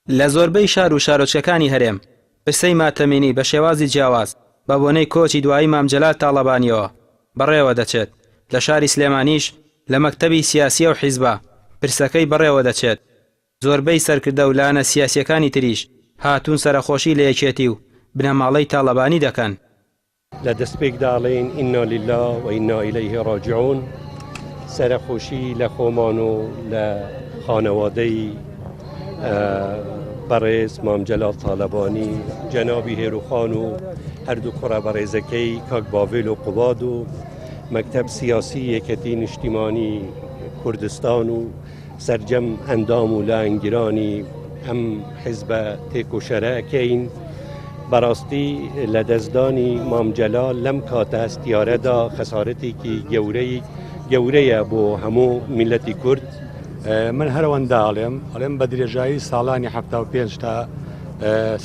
لە زۆربەی شار و شارۆچکەکانی هەرێم پرسەی ماتەمینی بە شێوازی جیاواز بە بۆنەی کۆچی دوایی مامجەلات تاڵەبانیەوە بەڕێوە دەچێت. لە شاری سلێمانیش لە مەکتەبی سیاسی و حیزبە پرسەکەی بەڕێوە دەچێت. زۆربەی سەرکردە و لانە سیاسیەکانی تریش هاتوون سەرخۆشی لە یەکێتی و بنەماڵەی تاڵەبانی دەکەن. لە دەستپێکداڵێن ئینا لله و ئینا ئیلەیه ڕاجعون، سەرخۆشی لە خۆمان و لە خانەوادەی بەڕێز مامجەلات تاڵەبانی، جەنابی هێروخان و هەردوو کوڕە بەڕێزەکەی کاک باڤێل و قوباد و مەکتەب سیاسی یەکەتی نیشتیمانی کوردستان و سەرجەم ئەندام و لایەنگیرانی ئەم حیزبە تێکۆشەرەکەین. بەڕاستی لە دەستدانی مامجەلال لەم کاتە هەستیارەدا خەسارەتێکی گەورەیە بۆ هەموو میلەتی کورد. من هەروەندا ئەڵێم بە درێژایی ساڵانی 75 تا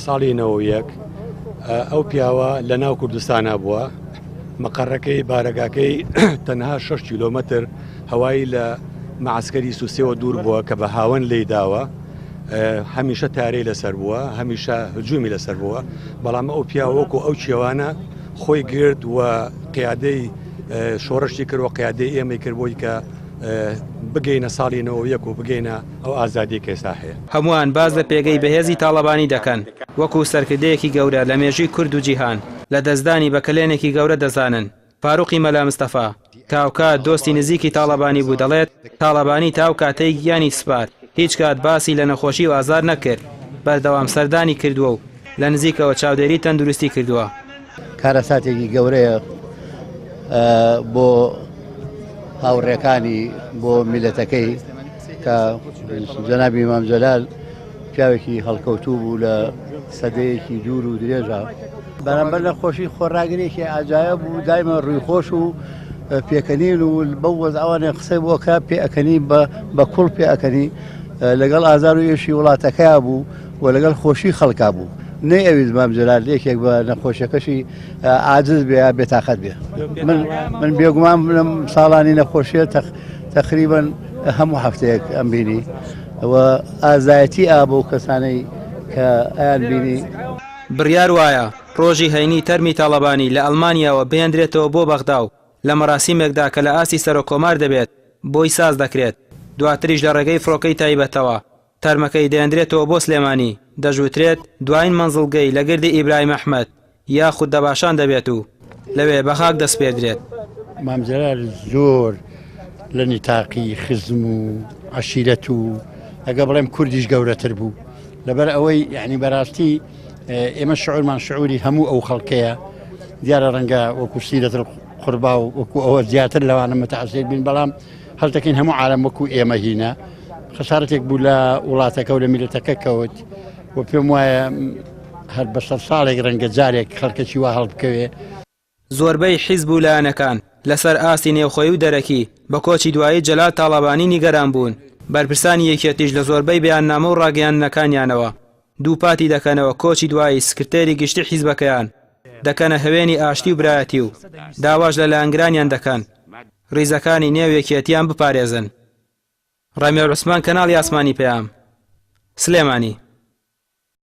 ساڵی 91 ئەو پیاوە لە ناو کوردستانە بووە. مەقەڕەکەی بارەگاکەی تەنها 6 کیلۆمەتر هەوایی لە معسکەری سوسێوە دوور بووە کە بە هاون لێی داوە. هەمیشە تارەی لەسەر بووە، هەمیشە هجومی لەسەر بووە، بەڵام ئەو پیاوەکو ئەو چێوانە خۆی گرت و قیادەی شۆڕشتی کرد و قیادەی ئێمەی کرد بۆی کە بگەینە ساڵی 91 و بگەینە ئەو ئازادی کێسا هەیە. هەمووان باز لە پێگەی بەهێزی تاڵەبانی دەکەن وەکو سەرکردەیەکی گەورە لە مێژووی کورد و جیهان لە دەستدانی بەکەلێنێکی گەورە دەزانن. فاروقی مەلا مستەفا کاوکات دۆستی نزیکی تاڵەبانی بوو، دەڵێت تاڵەبانی تاو کاتەی گیانی سپار هیچ کات باسی لە نەخۆشی و ئازار نەکرد، بەردەوام سەردانی کردووە و لە نزیکەوە چاودێری تەندروستی کردووە. کارەساتێکی گەورەیە بۆ هاوڕێکانی بۆ میلەتەکەی کە جەنابی مامجەلال پیاوێکی هەڵکەوتوو بوو لە سەدەیەکی دوور و درێژە. بەرامبەر نەخۆشی خۆڕاگرێکی ئاجایە بوو، دایمە ڕوویخۆش و پێکەنین و بەو وەزعوانێ قسەی بۆکە پێئەکەنی بە کوڵ پێئەکەنی لەگەڵ ئازار و ئێشی وڵاتەکەیە بوو و لەگەڵ خۆشی خەڵکا بوو. نەی ئەویست مامجەلال یەکێک بە نەخۆشیەکەشی عاجز بێ یا بێتاقەت بێ. من بێگومان لەم ساڵانی نەخۆشیە تقریباً هەموو هەفتەیەک ئەم بینی و ئازایەتی بۆ کەسانەی کە ئەیان بینی. بڕیار وایە ڕۆژی هەینی تەرمی تاڵەبانی لە ئەڵمانیاوە بهێنرێتەوە بۆ بەغداو لە مەراسیمێکدا کە لە ئاسی سەرۆکۆمار دەبێت بۆی ساز دەکرێت. دواتریش لە ڕێگەی فڕۆکەی تایبەتەوە تەرمەکەی دەیەندرێتەوە بۆ سلێمانی، دەژوترێت دوایین مەنزڵگەی لە گردی ئیبراهیم ئەحمەد یاخود دەباشان دەبێت و لەوێ بە خاک دەست پێدرێت. مامجەلال زۆر لە نیتاقی خزم و عەشیرەت و ئەگە بڵێم کوردیش گەورەتر بوو، لەبەر ئەوەی یعنی بەڕاستی ئێمە شعورمان شعوری هەموو ئەو خەڵکەیە. دیارە ڕەنگە وەکو سیرەت قوربا و وەکو ئەوە زیاتر لەوانە متعەسیر بین، بەڵام هەڵتەکەین هەموو عالەم وەکو ئێمە هینە. خەسارەتێک بوو لە وڵاتەکە و لە میلەتەکە کەوت و پێم وایە هەر بە 100 ساڵێک ڕەنگە جارێک خەڵکەکی وا هەڵبکەوێ. زۆربەی حیزب و لایەنەکان لەسەر ئاستی نێوخۆی و دەرەکی بە کۆچی دوایی جەلال تاڵەبانی نیگەران بوون. بەرپرسانی یەکێتیش لە زۆربەی بەیاننامە و ڕاگەیاندنەکانیانەوە دوو پاتی دەکەنەوە کۆچی دوایی سکرتێری گشتی حیزبەکەیان دەکەنە هەوێنی ئاشتی و برایەتی و داواش لە لایەنگرانیان دەکەن ڕیزەکانی نێو یەکێتیان بپارێزن. ڕامێر عوسمان، کەناڵی ئاسمانی پەیام، سلێمانی.